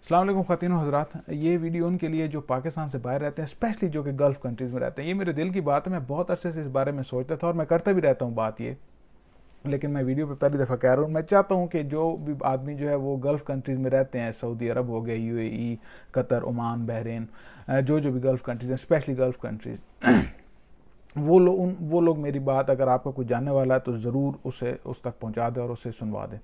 अस्सलाम वालेकुम ख़वातीन व हज़रात। ये वीडियो उनके लिए जो पाकिस्तान से बाहर रहते हैं, स्पेशली जो कि गल्फ़ कंट्रीज़ में रहते हैं। ये मेरे दिल की बात है, मैं बहुत अरसे से इस बारे में सोचता था और मैं करता भी रहता हूँ बात ये, लेकिन मैं वीडियो पे पहली दफ़ा कह रहा हूँ। मैं चाहता हूँ कि जो भी आदमी जो है वो गल्फ़ कंट्रीज़ में रहते हैं, सऊदी अरब हो गया, यूएई, कतर, ओमान, बहरीन, जो भी गल्फ़ कंट्रीज़ हैं, स्पेशली गल्फ़ कंट्रीज़, वो लोग मेरी बात अगर आपका कोई जानने वाला है तो ज़रूर उसे उस तक पहुँचा दें और उसे सुनवा दें।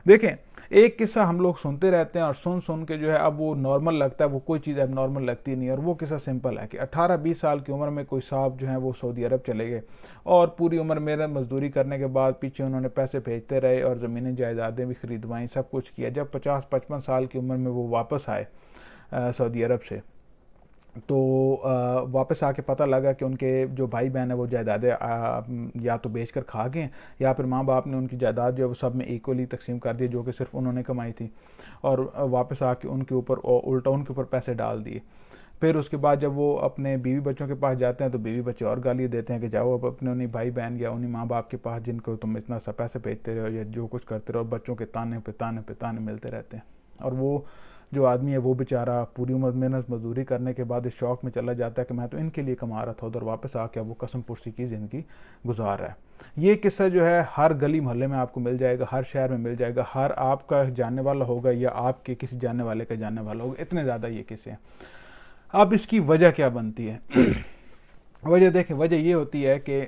देखें, एक किस्सा हम लोग सुनते रहते हैं और सुन सुन के जो है अब वो नॉर्मल लगता है, वो कोई चीज़ अब नॉर्मल लगती नहीं है। और वो किस्सा सिंपल है कि 18-20 साल की उम्र में कोई साहब जो हैं वो सऊदी अरब चले गए और पूरी उम्र मेहनत मजदूरी करने के बाद पीछे उन्होंने पैसे भेजते रहे और ज़मीनें जायदादें भी खरीदवाई, सब कुछ किया। जब 50-55 साल की उम्र में वो वापस आए सऊदी अरब से, तो वापस आके पता लगा कि उनके जो भाई बहन है वो जायदादें या तो बेच कर खा गए या फिर माँ बाप ने उनकी जायदाद जो है वो सब में इक्वली तकसीम कर दी, जो कि सिर्फ उन्होंने कमाई थी, और वापस आके उनके ऊपर उल्टा उनके ऊपर पैसे डाल दिए। फिर उसके बाद जब वो अपने बीवी बच्चों के पास जाते हैं तो बीवी बच्चे और गाली देते हैं कि जाओ अब अपने उन्हीं भाई बहन या उन्हीं माँ बाप के पास जिनको तुम इतना सा पैसे भेजते रहो या जो कुछ करते रहो, बच्चों के ताने पे ताने पे ताने मिलते रहते हैं। और वो जो आदमी है वो बेचारा पूरी उम्र मेहनत मजदूरी करने के बाद इस शौक में चला जाता है कि मैं तो इनके लिए कमा रहा था, उधर वापस आके वो कसम पुर्सी की ज़िंदगी गुजार रहा है। ये किस्सा जो है हर गली मोहल्ले में आपको मिल जाएगा, हर शहर में मिल जाएगा, हर आपका जानने वाला होगा या आपके किसी जानने वाले का जानने वाला होगा। इतने ज़्यादा ये किस्से हैं। अब इसकी वजह क्या बनती है? वजह देखें, वजह ये होती है कि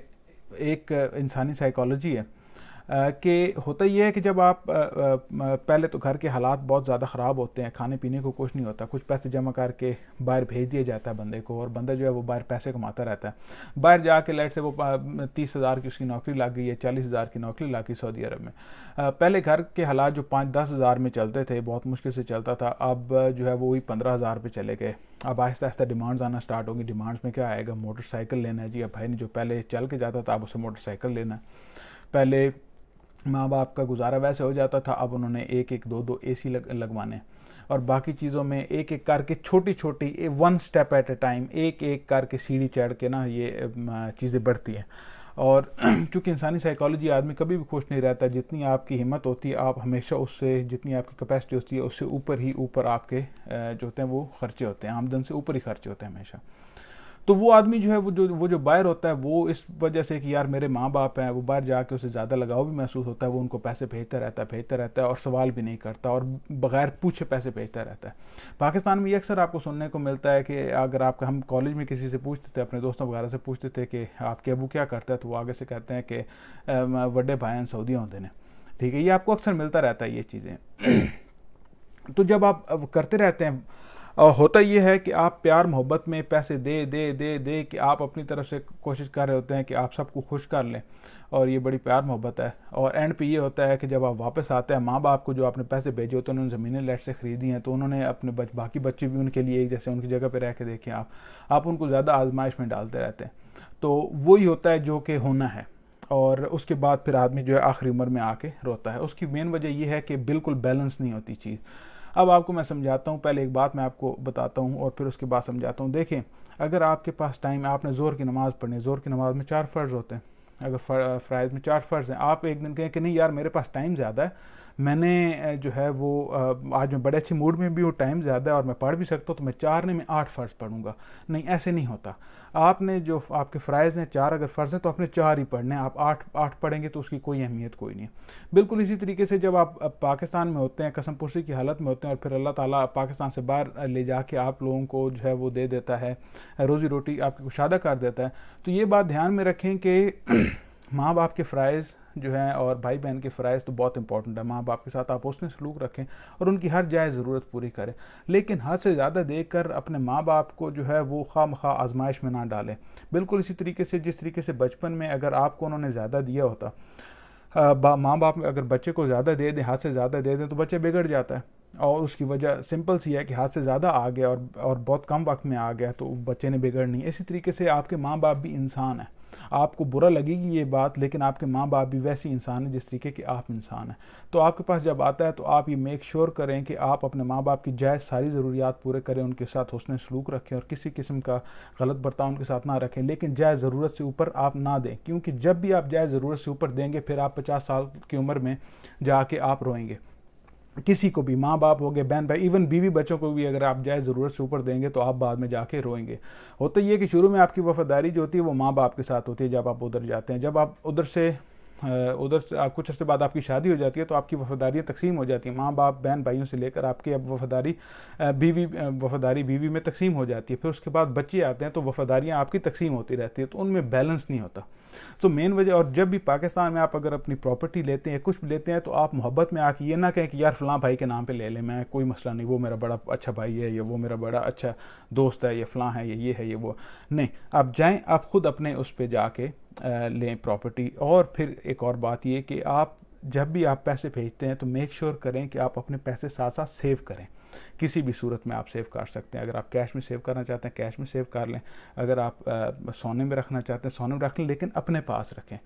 एक इंसानी साइकोलॉजी है कि होता ये है कि जब आप पहले तो घर के हालात बहुत ज़्यादा ख़राब होते हैं, खाने पीने को कुछ नहीं होता, कुछ पैसे जमा करके बाहर भेज दिया जाता है बंदे को और बंदा जो है वो बाहर पैसे कमाता रहता है। बाहर जाके लेट से वो 30,000 की उसकी नौकरी लग गई है, 40,000 की नौकरी लग गई सऊदी अरब में। पहले घर के हालात जो 5-10 हज़ार में चलते थे, बहुत मुश्किल से चलता था, अब जो है वो वही 15,000 पे चले गए। अब आहिस्ता आहिस्ता डिमांड्स आना स्टार्ट होगी। डिमांड्स में क्या आएगा? मोटरसाइकिल लेना है जी। अब भाई ने जो पहले चल के जाता था अब उसे मोटरसाइकिल लेना है। पहले माँ बाप का गुजारा वैसे हो जाता था, अब उन्होंने एक एक दो दो एसी लगवाने और बाकी चीज़ों में एक एक करके छोटी छोटी 1 स्टेप एट ए टाइम, एक एक करके सीढ़ी चढ़ के ना ये चीज़ें बढ़ती हैं। और चूँकि इंसानी साइकोलॉजी, आदमी कभी भी खुश नहीं रहता। जितनी आपकी हिम्मत होती है आप हमेशा उससे, जितनी आपकी कैपेसिटी होती है उससे ऊपर ही ऊपर आपके जो होते हैं वो खर्चे होते हैं, आमदन से ऊपर ही खर्चे होते हैं हमेशा। तो वो आदमी जो है वो जो बाहर होता है वो इस वजह से कि यार मेरे माँ बाप हैं, वो बाहर जाके उसे ज़्यादा लगाव भी महसूस होता है, वो उनको पैसे भेजता रहता है और सवाल भी नहीं करता और बगैर पूछे पैसे भेजता रहता है। पाकिस्तान में ये अक्सर आपको सुनने को मिलता है कि अगर आपका, हम कॉलेज में किसी से पूछते थे, अपने दोस्तों वगैरह से पूछते थे कि आपके अबू क्या करता है, तो वो आगे से कहते हैं कि बड़े भाई सऊदी होते हैं। ठीक है, ये आपको अक्सर मिलता रहता है ये चीज़ें। तो जब आप करते रहते हैं, और होता ये है कि आप प्यार मोहब्बत में पैसे दे दे दे दे कि आप अपनी तरफ से कोशिश कर रहे होते हैं कि आप सबको खुश कर लें, और ये बड़ी प्यार मोहब्बत है। और एंड पे ये होता है कि जब आप वापस आते हैं, माँ बाप को जो आपने पैसे भेजे होते हैं, उन्होंने ज़मीनें लेट से ख़रीदी हैं, तो उन्होंने अपने बाकी बच्चे भी उनके लिए एक जैसे उनकी जगह पर रह के देखें आप उनको ज़्यादा आजमाइश में डालते रहते हैं। तो वही होता है जो कि होना है। और उसके बाद फिर आदमी जो है आखिरी उम्र में आके रोता है। उसकी मेन वजह यह है कि बिल्कुल बैलेंस नहीं होती चीज़। अब आपको मैं समझाता हूँ, पहले एक बात मैं आपको बताता हूँ और फिर उसके बाद समझाता हूँ। देखें, अगर आपके पास टाइम, आपने ज़ोर की नमाज़ पढ़नी है, ज़ोर की नमाज़ में 4 फ़र्ज़ होते हैं। अगर फ़राइज़ में 4 फ़र्ज़ हैं, आप एक दिन कहें कि नहीं यार मेरे पास टाइम ज़्यादा है, मैंने जो है वो आज मैं बड़े अच्छे मूड में भी हूँ, टाइम ज़्यादा है और मैं पढ़ भी सकता हूँ, तो मैं 4 नहीं मैं 8 फ़र्ज़ पढ़ूंगा। नहीं, ऐसे नहीं होता। आपने जो आपके फ़राइज़ हैं 4 अगर फ़र्ज़ हैं तो आपने 4 ही पढ़ने हैं। आप 8 पढ़ेंगे तो उसकी कोई अहमियत कोई नहीं है। बिल्कुल इसी तरीके से जब आप पाकिस्तान में होते हैं, कसम पुर्सी की हालत में होते हैं, और फिर अल्लाह ताला पाकिस्तान से बाहर ले जाके आप लोगों को जो है वो दे देता है, रोज़ी रोटी आपकी कुशादा कर देता है, तो ये बात ध्यान में रखें कि माँ बाप के फ़राइज़ जो हैं और भाई बहन के फ़राइज़ तो बहुत इंपॉर्टेंट है। माँ बाप के साथ आप उसमें सलूक रखें और उनकी हर जायज़ ज़रूरत पूरी करें, लेकिन हद से ज़्यादा देकर अपने माँ बाप को जो है वो खामखा आजमाइश में ना डालें। बिल्कुल इसी तरीके से जिस तरीके से बचपन में अगर आपको उन्होंने ज़्यादा दिया होता, माँ बाप अगर बच्चे को ज़्यादा दे दें, हाथ से ज़्यादा दे दें, तो बच्चे बिगड़ जाता है। और उसकी वजह सिंपल सी है कि हाथ से ज़्यादा आ गया और बहुत कम वक्त में आ गया तो बच्चे ने बिगड़नी। इसी तरीके से आपके माँ बाप भी इंसान है। आपको बुरा लगेगी ये बात, लेकिन आपके माँ बाप भी वैसे इंसान है जिस तरीके के आप इंसान हैं। तो आपके पास जब आता है तो आप ये मेक श्योर करें कि आप अपने माँ बाप की जायज़ सारी ज़रूरियात पूरे करें, उनके साथ हुस्न सलूक रखें और किसी किस्म का गलत बर्ताव उनके साथ ना रखें, लेकिन जायज़ ज़रूरत से ऊपर आप ना दें, क्योंकि जब भी आप जायज़ ज़रूरत से ऊपर देंगे फिर आप 50 साल की उम्र में जाके आप रोएंगे। किसी को भी, माँ बाप हो गए, बहन भाई, इवन बीवी बच्चों को भी अगर आप जाए ज़रूरत से ऊपर देंगे तो आप बाद में जाके रोएंगे। होता ये कि शुरू में आपकी वफादारी जो होती है वो माँ बाप के साथ होती है जब आप उधर जाते हैं। जब आप उधर से कुछ अर्से बाद आपकी शादी हो जाती है तो आपकी वफादारियाँ तकसीम हो जाती हैं। माँ बाप, बहन भाइयों से लेकर आपकी अब वफादारी बीवी में तकसीम हो जाती है। फिर उसके बाद बच्चे आते हैं तो वफादारियाँ आपकी तकसीम होती रहती है, तो उनमें बैलेंस नहीं होता। तो मेन वजह, और जब भी पाकिस्तान में आप अगर अपनी प्रॉपर्टी लेते हैं, कुछ भी लेते हैं, तो आप मोहब्बत में आके ये ना कहें कि यार फलां भाई के नाम पे ले लें, मैं कोई मसला नहीं, वो मेरा बड़ा अच्छा भाई है, या वो मेरा बड़ा अच्छा दोस्त है, या फलां है, ये है, ये वो नहीं। आप जाएं, आप खुद अपने उस पर जाके लें प्रॉपर्टी। और फिर एक और बात ये कि आप जब भी आप पैसे भेजते हैं तो मेक श्योर करें कि आप अपने पैसे साथ साथ सेव करें। किसी भी सूरत में आप सेव कर सकते हैं। अगर आप कैश में सेव करना चाहते हैं कैश में सेव कर लें, अगर आप सोने में रखना चाहते हैं सोने में रख लें, लेकिन अपने पास रखें,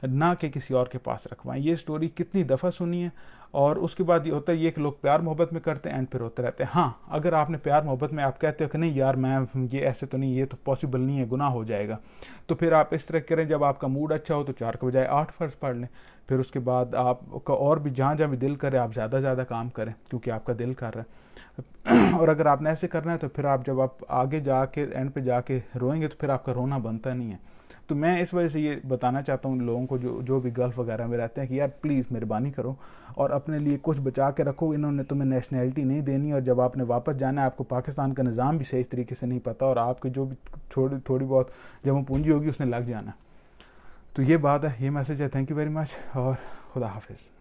ना कि किसी और के पास रखवाएं। ये स्टोरी कितनी दफ़ा सुनी है। और उसके बाद ये होता है ये कि लोग प्यार मोहब्बत में करते हैं, एंड फिर होते रहते हैं। हाँ, अगर आपने प्यार मोहब्बत में आप कहते हो कि नहीं यार मैं ये ऐसे तो नहीं, ये तो पॉसिबल नहीं है, गुनाह हो जाएगा, तो फिर आप इस तरह करें, जब आपका मूड अच्छा हो तो 4 के बजाय 8 फ़र्ज़ पढ़ लें। फिर उसके बाद आपका और भी जहाँ भी दिल करे आप ज़्यादा काम करें, क्योंकि आपका दिल कर रहा है। और अगर आपने ऐसे करना है तो फिर आप जब आप आगे जाके एंड पे जाके रोएंगे तो फिर आपका रोना बनता नहीं है। तो मैं इस वजह से ये बताना चाहता हूँ लोगों को जो भी गल्फ़ वगैरह में रहते हैं कि यार प्लीज़ मेहरबानी करो और अपने लिए कुछ बचा के रखो। इन्होंने तुम्हें नेशनैलिटी नहीं देनी, और जब आपने वापस जाना है आपको पाकिस्तान का निज़ाम भी सही तरीके से नहीं पता, और आपकी जो भी थोड़ी बहुत जमा पूंजी होगी उसने लग जाना। तो ये बात है, ये मैसेज है। थैंक यू वेरी मच और खुदा हाफिज़।